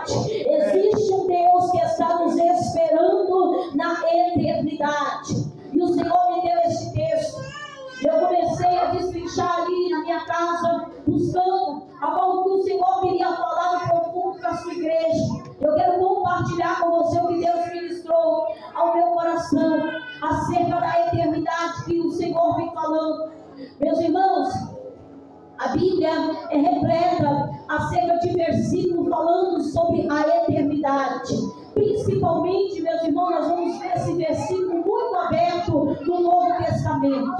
eternidade. Existe um Deus que está nos esperando na eternidade. E o Senhor me deu esse texto. Eu comecei a destrinchar ali na minha casa, buscando algo que o Senhor queria falar no profundo para a sua igreja. Eu quero compartilhar com você o que Deus ministrou ao meu coração acerca da eternidade que o Senhor vem falando. Meus irmãos, a Bíblia é repleta acerca de versículos falando sobre a eternidade. Principalmente, meus irmãos, nós vamos ver esse versículo muito aberto no Novo Testamento.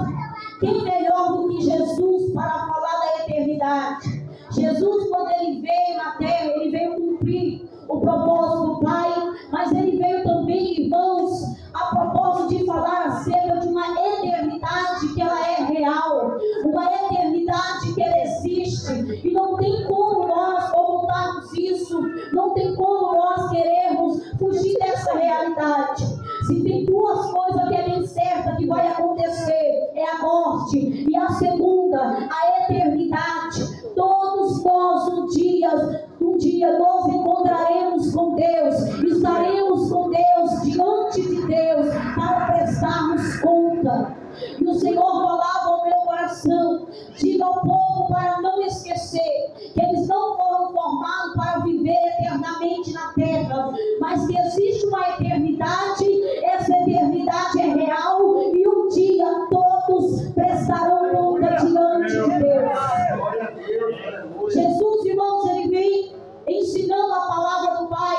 Quem melhor do que Jesus para falar da eternidade? Jesus, quando ele veio na terra, ele veio cumprir o propósito do Pai, mas ele veio também, irmãos, a propósito de falar acerca de uma eternidade que ela é real, uma eternidade que ela existe, e não tem como nós ocultarmos isso, não tem como nós querermos fugir dessa realidade. Se tem duas coisas que é bem certa que vai acontecer, é a morte e a segunda, a eternidade. Todos nós um dia nós encontraremos com Deus, estaremos com Deus, diante de Deus, para prestarmos conta. E o Senhor falava ao meu coração: diga ao povo para não esquecer que eles não foram formados para viver eternamente na terra, mas que existe uma eternidade. Essa eternidade é real e um dia todos prestarão conta diante de Deus. Jesus, irmãos, ele vem ensinando a palavra do Pai,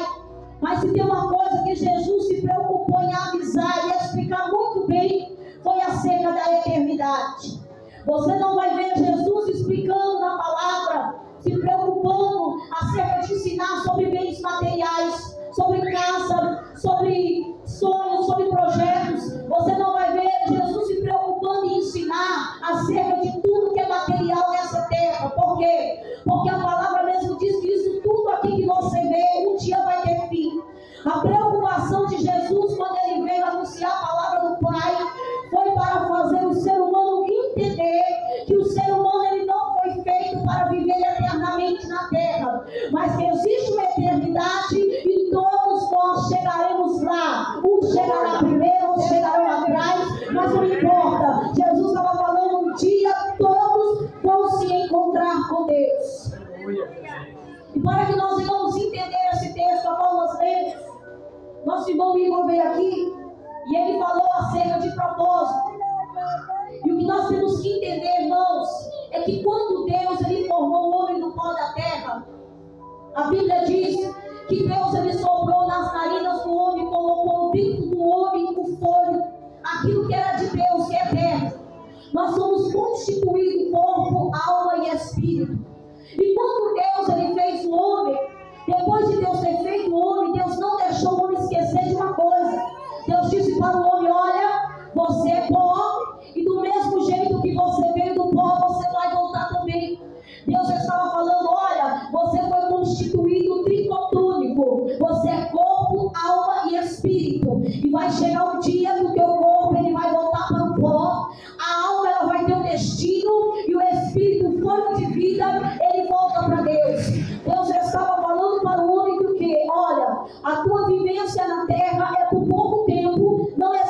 mas se tem uma coisa que Jesus se preocupou em avisar e explicar muito bem, foi acerca da eternidade. Você não vai ver Jesus explicando na palavra, se preocupando acerca de ensinar sobre bens materiais, sobre casa, sobre sonhos, sobre projetos. Você não vai ver Jesus se preocupando em ensinar acerca de tudo que é material nessa terra. Por quê? Porque a palavra mesmo diz que isso tudo aqui que você vê, um dia vai ter fim. A preocupação de Jesus, quando ele veio anunciar a palavra do Pai, foi para fazer o ser humano entender que o ser humano ele não foi feito para viver eternamente na terra, mas que existe uma eternidade e todos nós chegaremos lá. Um chegará primeiro, outros chegarão atrás, mas não importa. Jesus estava falando, um dia todos vão se encontrar com Deus. E para que nós venhamos entender esse texto a qual nós lemos, nosso irmão Igor veio aqui e ele falou acerca de propósito. E o que nós temos que entender, irmãos, é que quando Deus ele formou o homem do pó da terra, a Bíblia diz que Deus ele soprou nas narinas do homem, colocou dentro do homem o fôlego, aquilo que era de Deus, que é eterno. Nós somos constituídos corpo, alma e espírito. E quando Deus ele fez o homem, depois de Deus ter feito o homem, Deus não deixou o homem esquecer de uma coisa. Deus disse para o homem: olha, você é pó, e do mesmo jeito que você veio do pó, você vai voltar também. Deus estava falando: olha, você foi constituído tricotônico, você é corpo, alma e espírito, e vai chegar um dia que o teu corpo ele vai voltar para o pó, a alma ela vai ter um destino, e o espírito, o fogo de vida, ele volta para Deus. Deus estava falando para o homem do que? Olha, a tua vivência na terra é por pouco tempo, não é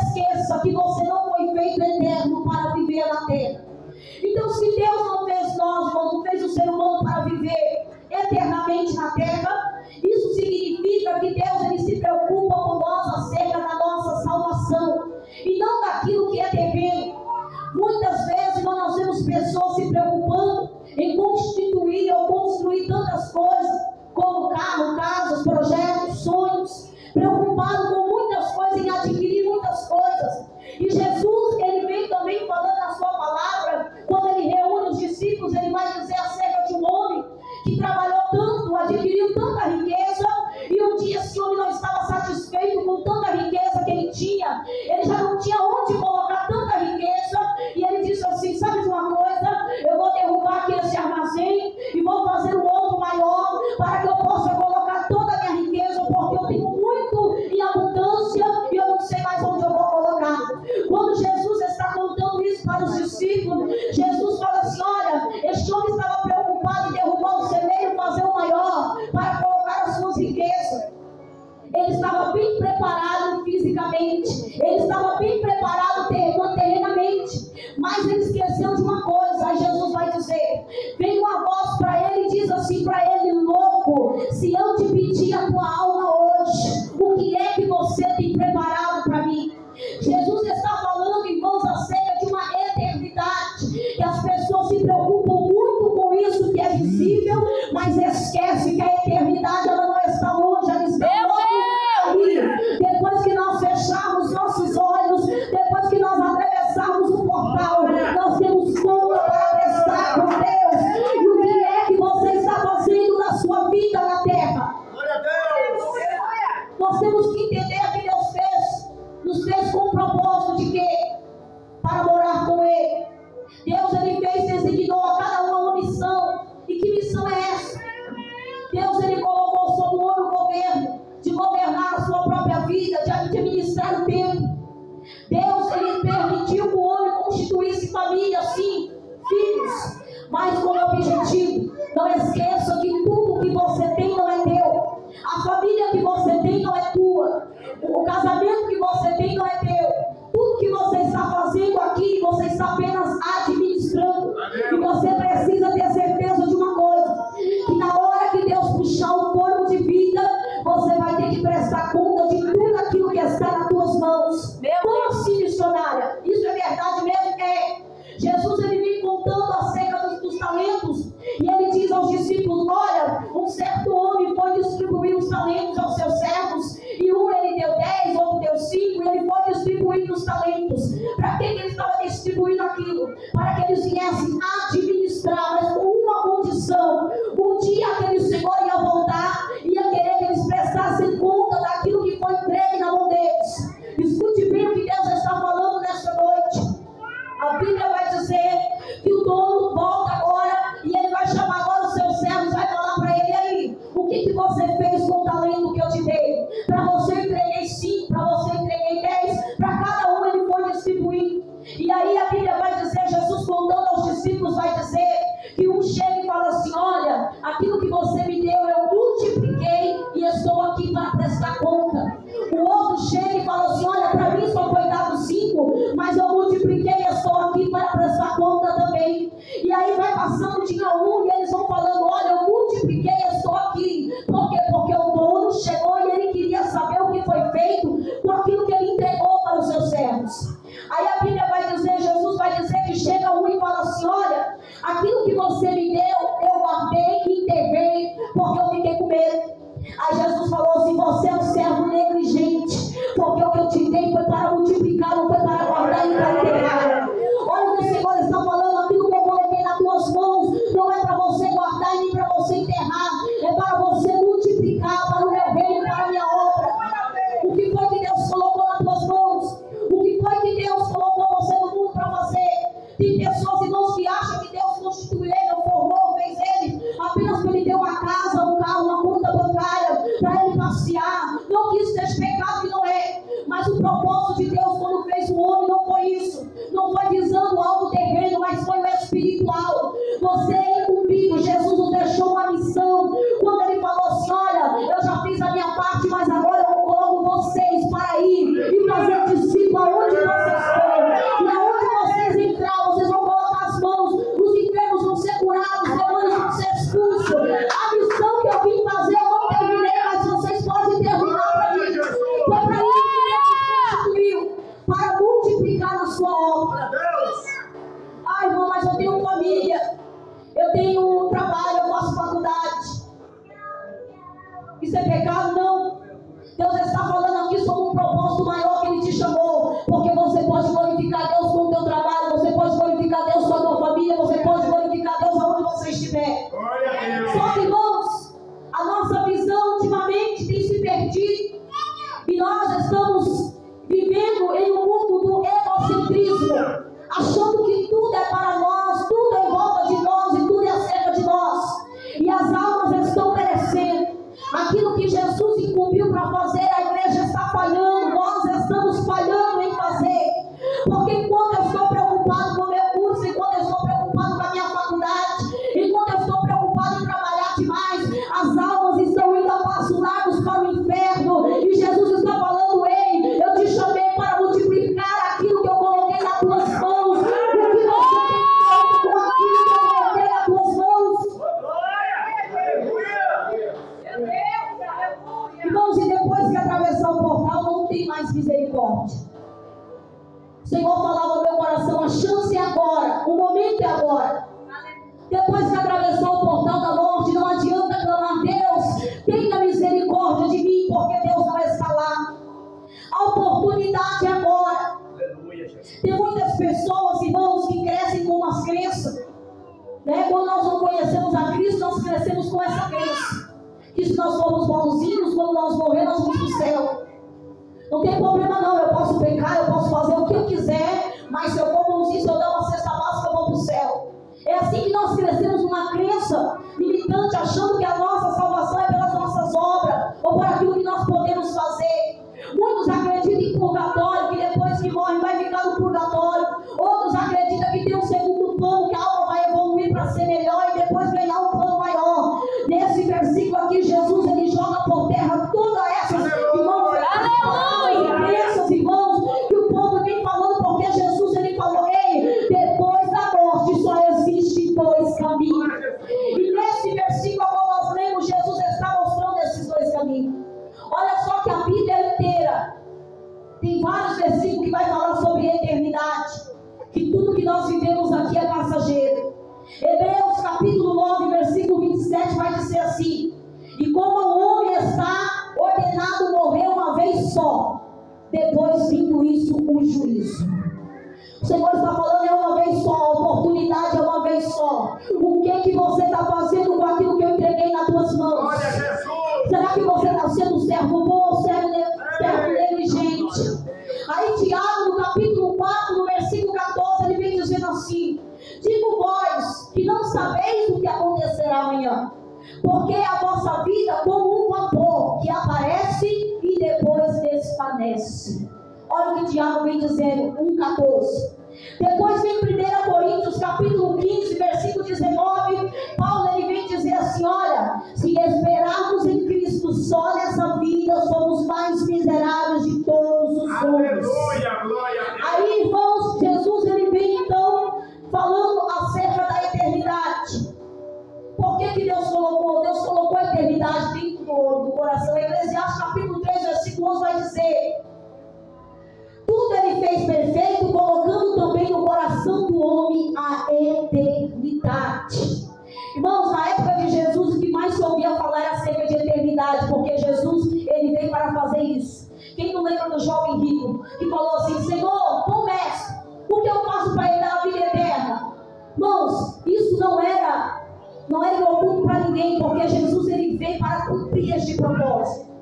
fisicamente, ele estava bem preparado terrenamente, mas ele esqueceu de uma coisa. Aí Jesus vai dizer, vem uma voz para ele e diz assim para ele: louco, se eu te pedir a tua alma hoje, o que é que você tem preparado para mim? Jesus está falando, irmãos, acerca de uma eternidade, que as pessoas se preocupam muito com isso que é visível, mas esquece que a eternidade ela não está longe, ela está ali. Depois que nós fecharmos nossos olhos, depois que nós atravessarmos o portal, nós temos conta para prestar com Deus. E o que é que você está fazendo na sua vida na terra? Nós temos que entender que Deus nos fez com o propósito de quê? Para morar com Ele. Deus, Ele designou a cada uma missão. E que missão é essa? Deus, Ele colocou sobre o homem o governo, de governar a sua própria vida, de administrar o tempo. Deus, Ele permitiu que o homem constituísse família, sim, filhos, mas com o objetivo. Não esqueça que tudo que você tem não é teu. A família que você tem não é tua. O casamento que você tem não é teu. Tudo que você está fazendo aqui, você está apenas administrando. E você precisa ter certeza de uma coisa: que na hora que Deus puxar o fôlego de vida, você vai ter que prestar conta de tudo aquilo que está nas tuas mãos. Como assim, missionária? Isso é verdade mesmo? É. Jesus, ele vem contando acerca dos talentos, e ele diz aos discípulos: olha, um certo homem foi distribuir os talentos aos seus servos, e um ele deu 10, outro deu 5, e ele foi distribuindo os talentos. Para que ele estava distribuindo aquilo? Para que eles viessem administrar, mas com uma condição: um dia aquele Senhor ia voltar, ia querer que eles prestassem conta daquilo que foi entregue na mão deles. Escute bem o que Deus está falando nesta noite. A Bíblia vai dizer que o dono volta agora, e ele vai chamar agora os seus servos, vai falar para ele: aí, o que você fez com o talento que eu te dei? Para você eu entreguei 5, para você eu entreguei 10, para cada um ele foi distribuindo. E aí a Bíblia vai dizer, Jesus contando aos discípulos, vai dizer que um chega e fala assim: olha, aquilo que você me deu eu multipliquei e estou aqui para prestar conta. O outro chega e fala assim: olha, para mim só foi dado 5, mas eu multipliquei e estou aqui para prestar conta também. E aí vai passando o dia 1 e eles vão falando: olha, eu multipliquei e estou aqui. Por quê? Porque o dono chegou e ele queria saber o que foi feito com aquilo que ele entregou para os seus servos. Aí a Bíblia vai dizer, Jesus vai dizer que chega um e fala assim: olha, aquilo que você me deu, eu guardei e enterrei, porque eu fiquei com medo. Aí Jesus falou assim: você é um servo negligente, porque o que eu te dei foi para multiplicar, não foi para guardar e para enterrar. Olha o que o Senhor está falando: aquilo que eu coloquei nas tuas mãos não é para você guardar e nem para você enterrar, é para você multiplicar para o meu reino, para a minha obra. O que foi que Deus colocou nas tuas mãos? O que foi que Deus colocou você no mundo para fazer? Tem pessoas, irmãos, que acham que Deus constituiu ele, ou formou, fez ele apenas para ele ter uma casa, um carro, uma conta bancária, para ele passear. Não que isso seja pecado, que não é. Mas o propósito de Deus quando fez o homem não foi isso. Não foi visando algo terreno, mas foi o espiritual. Você é incumbido. Jesus nos deixou uma missão. Quando ele falou assim: olha, eu já fiz a minha parte, mas agora eu coloco vocês para ir e fazer discípulo aonde vocês forem. E aonde vocês entrar, vocês vão colocar as mãos, os enfermos vão ser curados, os demônios vão ser expulsos. A missão que eu vim fazer eu não terminei, mas vocês podem terminar para mim. Foi para isso que Deus constituiu, para multiplicar a sua obra. Ai, irmão, mas eu tenho família, eu tenho trabalho, eu faço faculdade. Isso é pecado? Não. Deus está falando aqui sobre um propósito maior que Ele te chamou, porque você pode glorificar Deus com o teu trabalho, você pode glorificar Deus com a tua família, você pode glorificar Deus aonde você estiver. Só que, irmãos, a nossa visão ultimamente tem se perdido, e nós estamos vivendo em um mundo do egocentrismo, achando que tudo é para nós, tudo é em volta de nós e tudo é acerca de nós, e as almas estão perecendo. Aquilo que Jesus incumbiu para fazer, a igreja está falhando, nós estamos falhando em fazer. Porque enquanto eu estou preocupado com o meu curso, enquanto eu estou preocupado com a minha faculdade, enquanto eu estou preocupado em trabalhar demais, as almas estão indo a passos largos para o inferno. E Jesus está falando: ei, eu te misericórdia. O Senhor falava no meu coração: a chance é agora, o momento é agora. Depois que atravessar o portal da morte, não adianta clamar: Deus, tenha misericórdia de mim, porque Deus não está lá. A oportunidade é agora. Tem muitas pessoas, irmãos, que crescem com umas crenças, né? Quando nós não conhecemos a Cristo, nós crescemos com essa crença, que se nós formos bonzinhos, quando nós morrer, nós vamos para o céu. Não tem problema não, eu posso pecar, eu posso fazer o que eu quiser, mas se eu for bonzinho, se eu der uma cesta básica, eu vou para o céu. É assim que nós crescemos numa crença limitante, achando que a nossa salvação é pelas nossas obras, ou por aquilo que nós podemos fazer. Muitos acreditam em purgatório, que depois que morre vai ficar no purgatório. Outros acreditam que tem um segundo plano, que a alma vai evoluir para ser melhor e depois ganhar um plano maior. Nesse versículo aqui, Jesus ele joga por terra todas essas, irmãos, crenças, irmãos, que o povo vem falando, porque Jesus ele falou: ei, depois da morte só existem dois caminhos. E nesse versículo agora nós lemos, Jesus está mostrando esses dois caminhos. Olha só que a Bíblia inteira tem vários versículos que vai falar sobre a eternidade, que tudo que nós vivemos aqui é passageiro. Hebreus capítulo 9, versículo 27 vai dizer assim: e como o homem está ordenado morrer uma vez só, depois vindo isso o juízo. O Senhor está falando: é uma vez só, a oportunidade é uma vez só. O que você está fazendo com aquilo que eu entreguei nas tuas mãos? Glória a Jesus! Será que você está sendo servo bom ou servo negligente? Aí Tiago, no capítulo 4, no versículo 14, ele vem dizendo assim: digo vós, que não sabeis o que acontecerá amanhã, porque a vossa vida é como um vapor, que aparece e depois desvanece. Olha o que Tiago vem dizendo, 1,14. Depois vem 1 Coríntios capítulo 15, versículo 19. Paulo ele vem dizer assim: olha, se esperarmos em Cristo só nessa vida, somos mais miseráveis de todos os homens. Aí, irmãos, Jesus ele vem então falando acerca da eternidade. Por que Deus colocou? Deus colocou a eternidade dentro do coração. Eclesiastes capítulo 3, versículo 11 vai dizer: tudo ele fez perfeito, colocando também no coração do homem a eternidade. Irmãos, na época de Jesus, o que mais se ouvia falar era acerca de eternidade, porque Jesus, ele veio para fazer isso. Quem não lembra do jovem rico, que falou assim: Senhor, bom mestre, o que eu faço para herdar a vida eterna? Irmãos, isso não era oculto para ninguém, porque Jesus, ele veio para cumprir este propósito.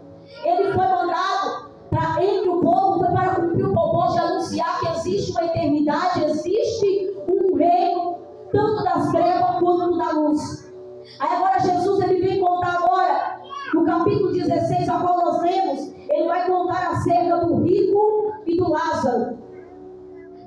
Ele foi mandado entre o povo, foi para cumprir o propósito de anunciar que existe uma eternidade, existe um reino, tanto das trevas quanto da luz. Aí agora Jesus ele vem contar agora, no capítulo 16, a qual nós lemos, ele vai contar acerca do rico e do Lázaro.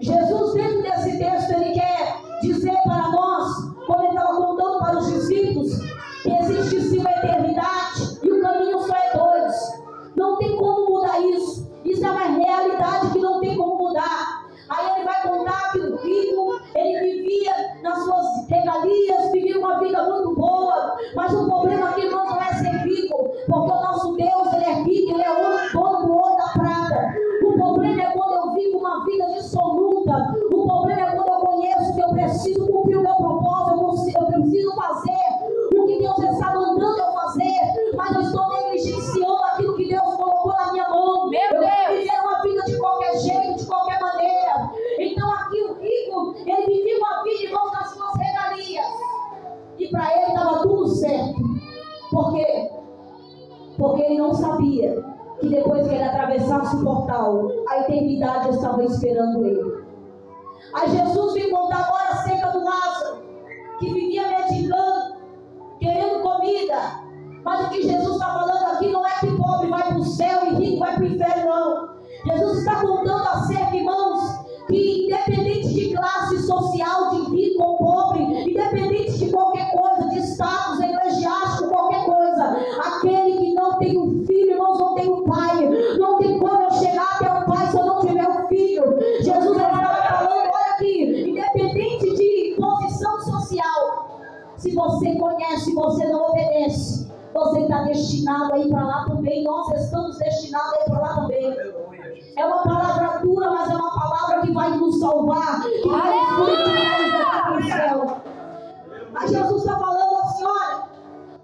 Jesus, dentro desse texto, ele quer dizer para nós, como ele estava contando para os discípulos, que existe sim uma eternidade e o caminho só é dois. Não tem como mudar isso. Isso é uma realidade que não tem como mudar. Aí ele vai contar que o rico, ele vivia nas suas regalias, vivia uma vida muito boa. Mas o problema aqui, irmãos, não é ser rico, porque o nosso Deus, ele é rico, ele é o dono do ouro da prata. O problema é quando eu vivo uma vida dissoluta. O problema é quando eu conheço que eu preciso cumprir o meu propósito, eu preciso fazer o que Deus está mandando eu fazer, mas eu estou negligenciando aquilo que Deus colocou na minha mão. Eu vou viver uma vida de qualquer jeito, de qualquer maneira. Então aqui o rico, ele vivia uma vida e volta nas suas regalias. E para ele estava tudo certo. Por quê? Porque ele não sabia que depois que ele atravessasse o portal, a eternidade estava esperando ele. Aí Jesus vem contar agora acerca do Lázaro, que vivia mendigando, querendo comida. Mas o que Jesus está falando aqui não é que pobre vai para o céu e rico vai para o inferno, não. Jesus está contando acerca, irmãos, que independente de classe social, de rico ou pobre, independente de qualquer coisa, de status eclesiástico, qualquer coisa, aquele que não tem um filho, irmãos, não tem um pai. Não tem como eu chegar até o pai se eu não tiver um filho. Jesus estava falando, olha aqui, independente de posição social, se você conhece e você não obedece, você está destinado a ir para lá também. Nós estamos destinados a ir para lá também. É uma palavra dura, mas é uma palavra que vai nos salvar, que vai nos purificar do céu. Mas Jesus está falando assim, olha,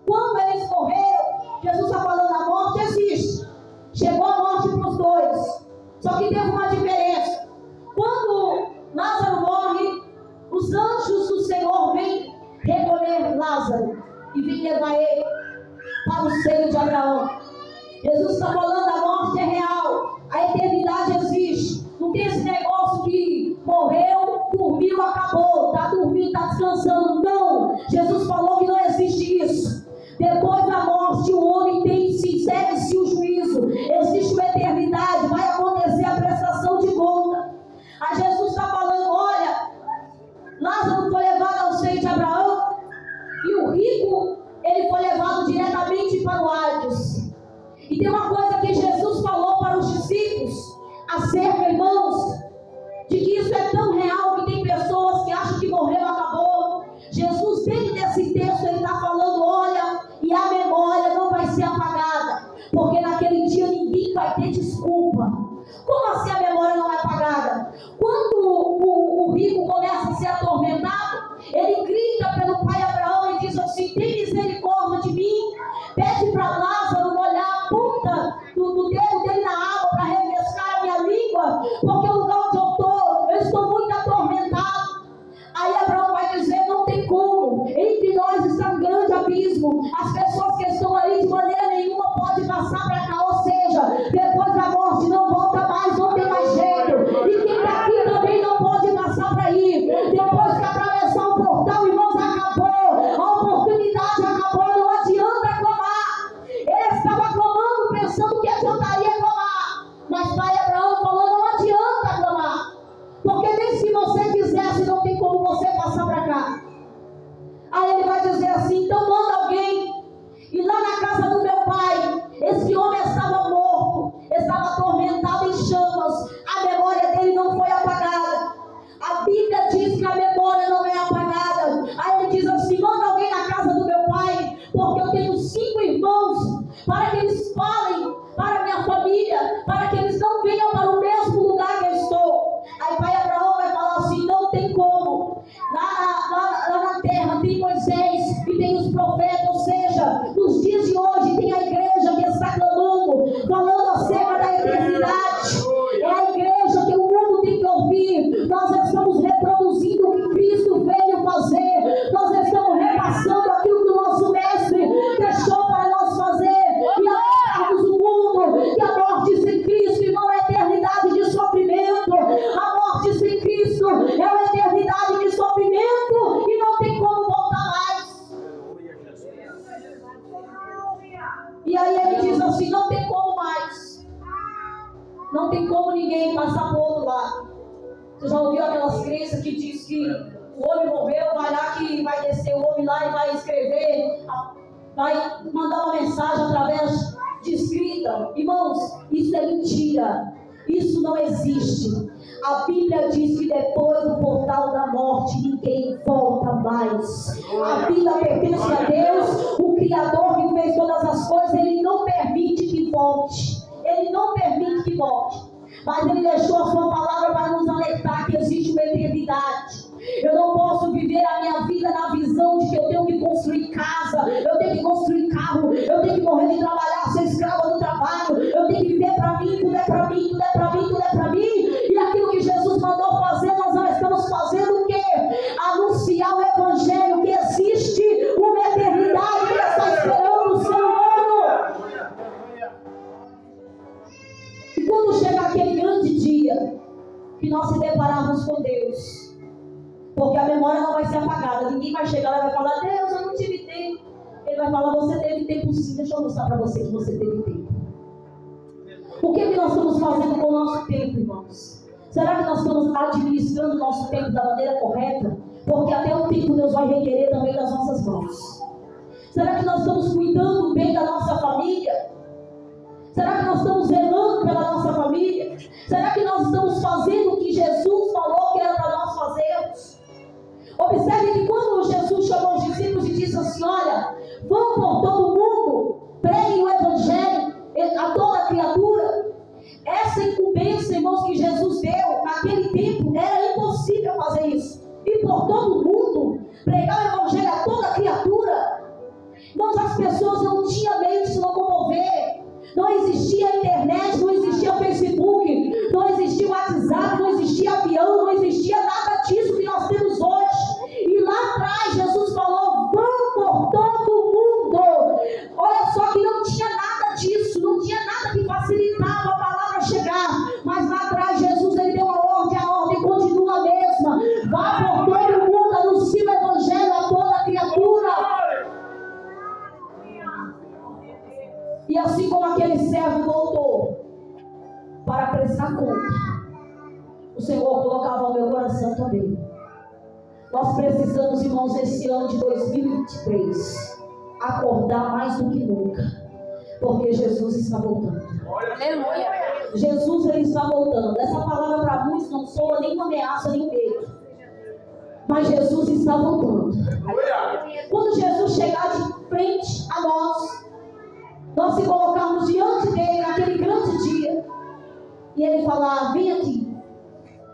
quando eles morreram, Jesus está falando, a morte existe. Chegou a morte para os dois. Só que teve uma diferença. Quando Lázaro morre, os anjos do Senhor vêm recolher Lázaro e vêm levar ele para o seio de Abraão. Jesus está falando, a morte é real, a eternidade existe. Não tem esse negócio que morreu, dormiu, acabou, está dormindo, está descansando. Não, Jesus falou que não existe isso. Depois da morte, o homem segue-se o juízo. Existe uma eternidade, vai acontecer a prestação de conta. Aí Jesus está falando, olha, Lázaro foi levado ao seio de Abraão e o rico, ele foi levado diretamente para o Hades. E tem uma coisa que Jesus falou para os discípulos acerca, irmãos, de que isso é tão real que tem pessoas que acham que morreu, acabou. Jesus, dentro desse texto, ele está falando, olha, e a memória não vai ser apagada, porque naquele dia ninguém vai ter desculpa. Como assim a memória não é apagada? Quando o rico começa a ser atormentado, ele grita pelo pai Abraão e diz assim, tem misericórdia de mim, pede para Lázaro molhar a ponta do dedo dele na água para refrescar a minha língua, porque o lugar onde eu estou muito atormentado. Aí Abraão vai dizer, não tem como, entre nós está um grande abismo, as pessoas que estão ali de maneira nenhuma podem passar para cá, ou seja, depois da morte não volta mais, não tem mais jeito, e quem está aqui também não pode passar para aí, depois que atravessar o portal, irmãos, acabou, a oportunidade acabou, não adianta clamar. Ele estava clamando pensando que adiantaria clamar, mas pai Abraão falou, não adianta clamar, porque nem se você quisesse não tem como você passar para cá. Aí ele vai dizer assim, então manda alguém ir lá na casa do meu pai. Esse homem estava morto, estava atormentado em chamas, a memória dele não foi apagada. A Bíblia diz que a memória não é apagada. Aí ele diz assim, manda alguém na casa do meu pai, porque eu tenho 5 irmãos, para que eles falem para a minha família, para que eles não venham para o mesmo lugar que eu estou. Aí pai Abraão vai falar assim, não tem como. Lá na terra tem Moisés e tem os profetas, ou seja, nos dias de hoje tem a igreja que está clamando, falando acerca da eternidade. É a igreja que o mundo tem que ouvir. Nós estamos reproduzindo o que Cristo veio fazer. Nós estamos repassando aquilo que o nosso mestre deixou para nós fazer. E alertarmos o mundo que a morte sem Cristo não é eternidade de sofrimento. A morte sem Cristo é uma eternidade de sofrimento e não tem como voltar mais. E aí ele diz assim, não tem como mais. Não tem como ninguém passar para o outro lado. Você já ouviu aquelas crenças que diz que o homem morreu, vai lá que vai descer o homem lá e vai escrever, vai mandar uma mensagem através de escrita? Irmãos, isso é mentira. Isso não existe. A Bíblia diz que depois do portal da morte ninguém volta mais. A vida pertence a Deus, o Criador que fez todas as coisas, Ele não permite que volte. Ele não permite que volte. Mas Ele deixou a sua palavra para nos alertar que existe uma eternidade. Eu não posso viver a minha vida na visão de que eu tenho que construir casa, eu tenho que construir carro, eu tenho que morrer de trabalhar, ser escrava do trabalho, eu tenho que viver para mim, tudo é para mim, tudo é para mim, tudo é para mim. E aquilo que Jesus mandou fazer, nós não estamos fazendo o quê? Anunciar o Evangelho, que existe uma eternidade que está esperando o ser humano. E quando chega aquele grande dia que nós se depararmos com Deus, porque a memória não vai ser apagada, ninguém vai chegar lá e vai falar, Deus, eu não tive tempo. Ele vai falar, você teve tempo sim, deixa eu mostrar para você que você teve tempo. O que nós estamos fazendo com o nosso tempo, irmãos? Será que nós estamos administrando o nosso tempo da maneira correta? Porque até o tempo Deus vai requerer também das nossas mãos. Será que nós estamos cuidando bem da nossa família? Será que nós estamos zelando pela nossa família? Será que nós estamos fazendo o que Jesus falou que era para nós fazermos? Observe que quando Jesus chamou os discípulos e disse assim, olha, vão por todo mundo, preguem o Evangelho a toda criatura, essa incumbência naquele tempo era impossível fazer isso. E por todo o mundo, pregar o evangelho a toda criatura. Mas as pessoas não tinham meio de se locomover. Não existia internet, não existia Facebook, não existia WhatsApp, não existia avião, não existia nada disso que nós temos hoje. E lá atrás Jesus falou: vão por todo o mundo. Olha só que não tinha nada disso, não tinha nada que facilitava a palavra chegar. Mas lá atrás Jesus ele deu a ordem continua a mesma. Vá por todo o mundo, anuncie o evangelho a toda criatura. E assim como aquele servo voltou para prestar conta, o Senhor colocava ao meu coração também. Nós precisamos, irmãos, esse ano de 2023, acordar mais do que nunca, porque Jesus está voltando. Aleluia! Jesus ele está voltando. Essa palavra para muitos não soa nem uma ameaça, nem um medo. Mas Jesus está voltando. Quando Jesus chegar de frente a nós se colocarmos diante dele naquele grande dia, e ele falar: vem aqui,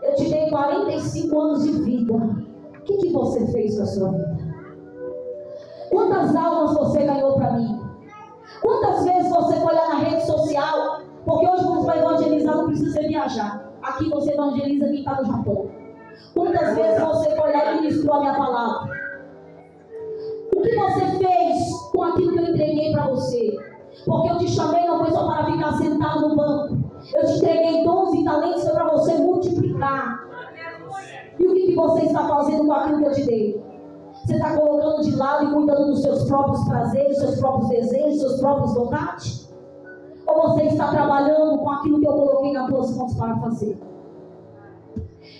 eu te dei 45 anos de vida, o que você fez com a sua vida? Quantas almas você ganhou para mim? Quantas vezes você foi lá na rede social? Porque hoje quando vai evangelizar não precisa viajar. Aqui você evangeliza quem está no Japão. Quantas vezes você foi lá e ministrou a minha palavra? O que você fez com aquilo que eu entreguei para você? Porque eu te chamei não foi só para ficar sentado no banco. Eu te entreguei dons e talentos para você multiplicar. E o que você está fazendo com aquilo que eu te dei? Você está colocando de lado e cuidando dos seus próprios prazeres, seus próprios desejos, seus próprios vontades? Ou você está trabalhando com aquilo que eu coloquei nas tuas mãos para fazer?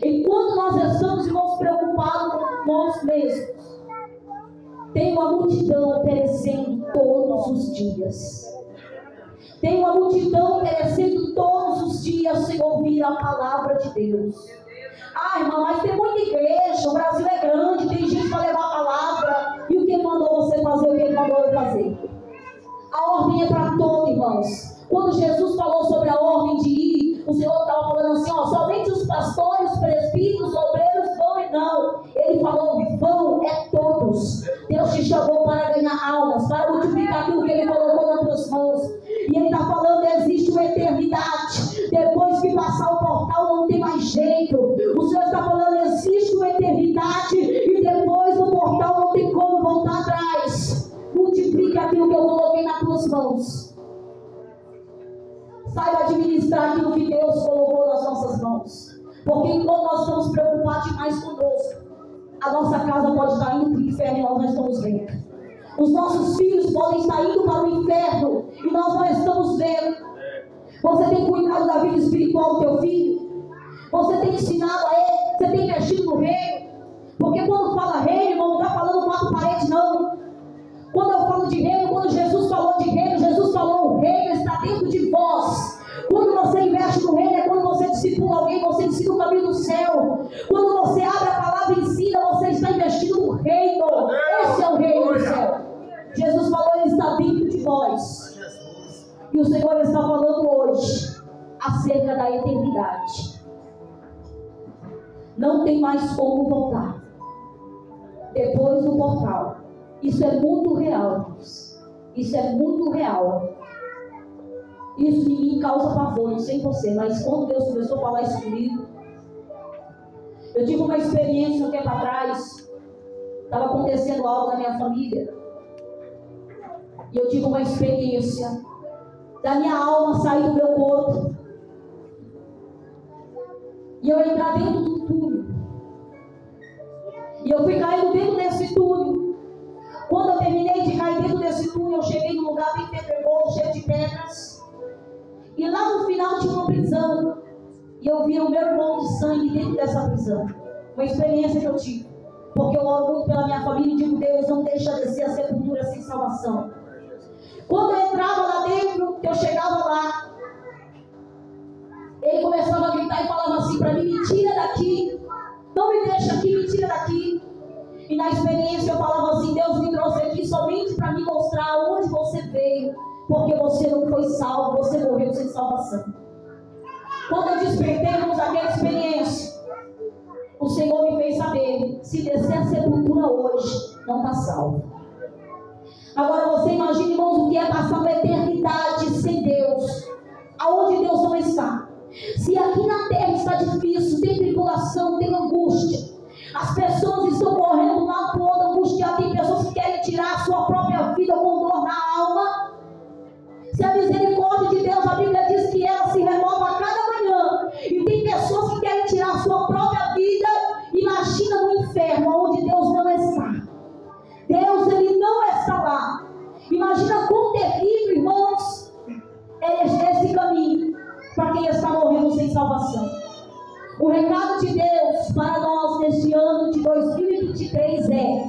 Enquanto nós estamos, irmãos, preocupados com nós mesmos, tem uma multidão perecendo todos os dias. Tem uma multidão perecendo todos os dias sem ouvir a palavra de Deus. Ah, irmã, mas tem muita igreja, o Brasil é grande, tem gente para levar a palavra. E o que mandou você fazer, o que ele mandou eu fazer? A ordem é para todos, irmãos. Quando Jesus falou sobre a ordem de ir, o Senhor estava falando assim, somente os pastores, os presbíteros, os obreiros vão e não. Ele falou, vão é todos. Deus te chamou para ganhar almas, para multiplicar aquilo que Ele colocou nas tuas mãos. E Ele está falando, existe uma eternidade. Depois que passar o portal não tem mais jeito. O Senhor está falando, existe uma eternidade. E depois do portal não tem como voltar atrás. Multiplique aquilo que eu coloquei nas tuas mãos. Saiba administrar aquilo que Deus colocou nas nossas mãos. Porque enquanto nós estamos preocupados demais conosco, a nossa casa pode estar indo para o inferno e nós não estamos vendo. Os nossos filhos podem estar indo para o inferno e nós não estamos vendo. Você tem cuidado da vida espiritual do teu filho? Você tem ensinado a ele? Você tem investido no reino? Porque quando fala reino, irmão, não está falando quatro paredes, não. Quando eu falo de reino, quando Jesus falou de reino, Jesus falou, o reino está dentro de vós. Quando você investe no reino, é quando você discipula alguém, você ensina o caminho do céu. Quando você abre a palavra e ensina, você está investindo no reino. Esse é o reino do céu. Jesus falou, ele está dentro de vós. E o Senhor está falando hoje acerca da eternidade. Não tem mais como voltar depois do portal. Isso é muito real, irmãos. Isso é muito real. Isso em mim causa pavor, não sei você, mas quando Deus começou a falar isso comigo, eu tive uma experiência um tempo atrás. Estava acontecendo algo na minha família. E eu tive uma experiência da minha alma sair do meu corpo. E eu entrar dentro do túnel. E eu fui caindo dentro desse túnel. Quando eu terminei de cair dentro desse túnel, eu cheguei num lugar bem pedregoso, cheio de pedras. E lá no final tinha uma prisão. E eu vi o meu irmão de sangue dentro dessa prisão. Uma experiência que eu tive. Porque eu oro muito pela minha família e digo, Deus, não deixa descer a sepultura sem salvação. Quando eu entrava lá dentro, que eu chegava lá, ele começava a gritar e falava assim para mim, me tira daqui. Não me deixa aqui, me tira daqui. E na experiência eu falava assim, Deus me trouxe aqui somente para me mostrar onde você veio. Porque você não foi salvo, você morreu sem salvação. Quando eu despertei, irmãos, daquela experiência, o Senhor me fez saber: se descer a sepultura hoje, não está salvo. Agora você imagina, irmãos, o que é passar uma eternidade sem Deus, aonde Deus não está. Se aqui na terra está difícil, tem tribulação, tem angústia, as pessoas estão correndo lá para o outro angustiado, tem pessoas que querem tirar a sua própria vida com dor na alma. Se a misericórdia de Deus, a Bíblia diz que ela se renova a cada manhã, e tem pessoas que querem tirar a sua própria vida, imagina no inferno, onde Deus não está. Deus, Ele não está lá. Imagina quão terrível, irmãos, é esse caminho para quem está morrendo sem salvação. O recado de Deus para nós neste ano de 2023 é: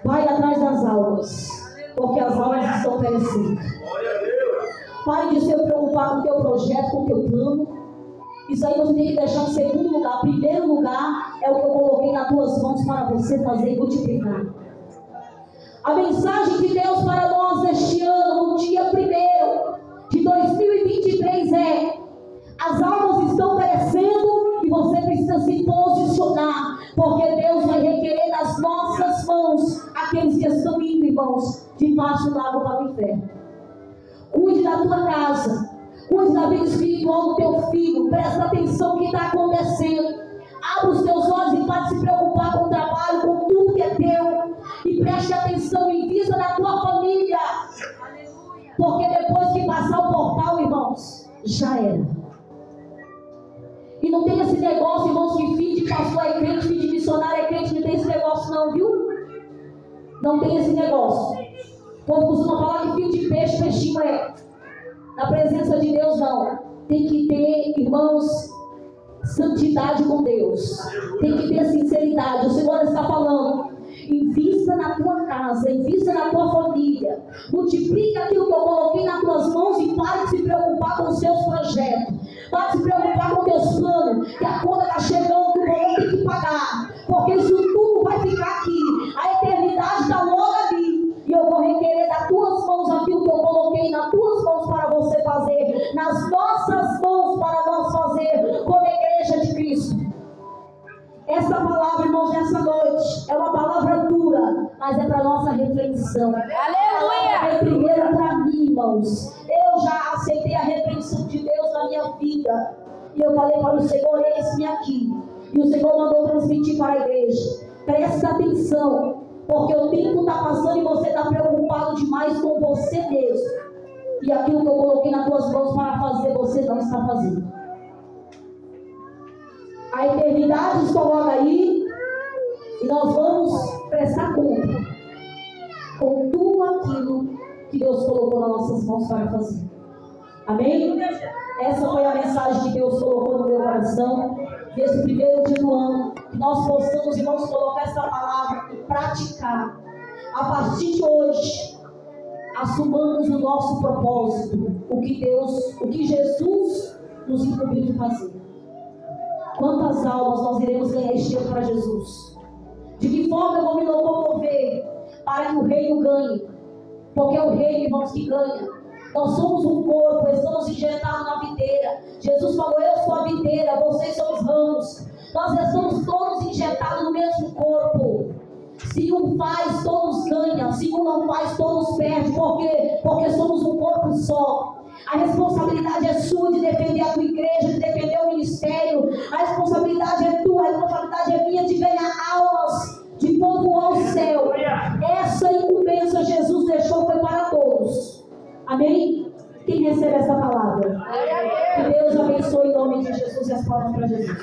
vai atrás das almas, porque as almas estão perecendo. Pare de se preocupar com o teu projeto, com o teu plano. Isso aí você tem que deixar em segundo lugar. Primeiro lugar é o que eu coloquei nas tuas mãos para você fazer e multiplicar. A mensagem de Deus para nós neste ano, no dia 1º de 2023 é: as almas estão perecendo e você precisa se posicionar, porque Deus vai requerer das nossas mãos aqueles que estão indo, irmãos, debaixo do lago para o inferno. Cuide da tua casa, cuide da vida espiritual do teu filho, presta atenção no que está acontecendo. Abra os teus olhos e pare de se preocupar com o trabalho, com tudo que é teu, e preste atenção e invista na tua família, porque depois que passar o portal, irmãos, já era. E não tem esse negócio, irmãos, que filho de pastor é crente, filho de missionário é crente, não tem esse negócio não, viu? Não tem esse negócio. O povo costuma falar que filho de peixe, peixinho é. Na presença de Deus, não. Tem que ter, irmãos, santidade com Deus. Tem que ter sinceridade. O Senhor está falando: invista na tua casa, invista na tua família, multiplica aquilo que eu coloquei nas tuas mãos e pare de se preocupar com os seus projetos, pare de se preocupar com os teus planos, que a conta está chegando, que o boleto tem que pagar, porque isso tudo vai ficar aqui, a eternidade está logo ali, e eu vou requerer das tuas mãos aquilo que eu coloquei nas tuas mãos para você fazer, nas nossas mãos para nós fazer, como igreja de Cristo. Essa palavra, irmãos, nessa noite é uma palavra dura, mas é para nossa reflexão. Aleluia! É primeiro para mim, irmãos. Eu já aceitei a repreensão de Deus na minha vida, e eu falei para o Senhor: eis-me aqui. E o Senhor mandou transmitir para a igreja: presta atenção, porque o tempo está passando e você está preocupado demais com você mesmo, e aquilo que eu coloquei nas tuas mãos para fazer, você não está fazendo. A eternidade está logo aí, e nós vamos prestar conta com tudo aquilo que Deus colocou nas nossas mãos para fazer. Amém? Essa foi a mensagem que Deus colocou no meu coração nesse primeiro dia do ano, que nós possamos, irmãos, colocar essa palavra e praticar. A partir de hoje, assumamos o nosso propósito, o que Jesus nos incumbiu de fazer. Quantas almas nós iremos ganhar este ano para Jesus? De que forma eu vou me locomover para que o reino ganhe? Porque é o reino, irmãos, que ganha. Nós somos um corpo, estamos injetados na videira. Jesus falou: eu sou a videira, vocês são os ramos. Nós estamos todos injetados no mesmo corpo. Se um faz, todos ganham. Se um não faz, todos perdem. Por quê? Porque somos um corpo só. A responsabilidade é sua de defender a tua igreja, de defender o ministério. A responsabilidade é tua, a responsabilidade é minha de ganhar almas, de povoar o céu. Essa incumbência Jesus deixou foi para todos. Amém? Quem recebe essa palavra? Que Deus abençoe em nome de Jesus e as palavras para Jesus.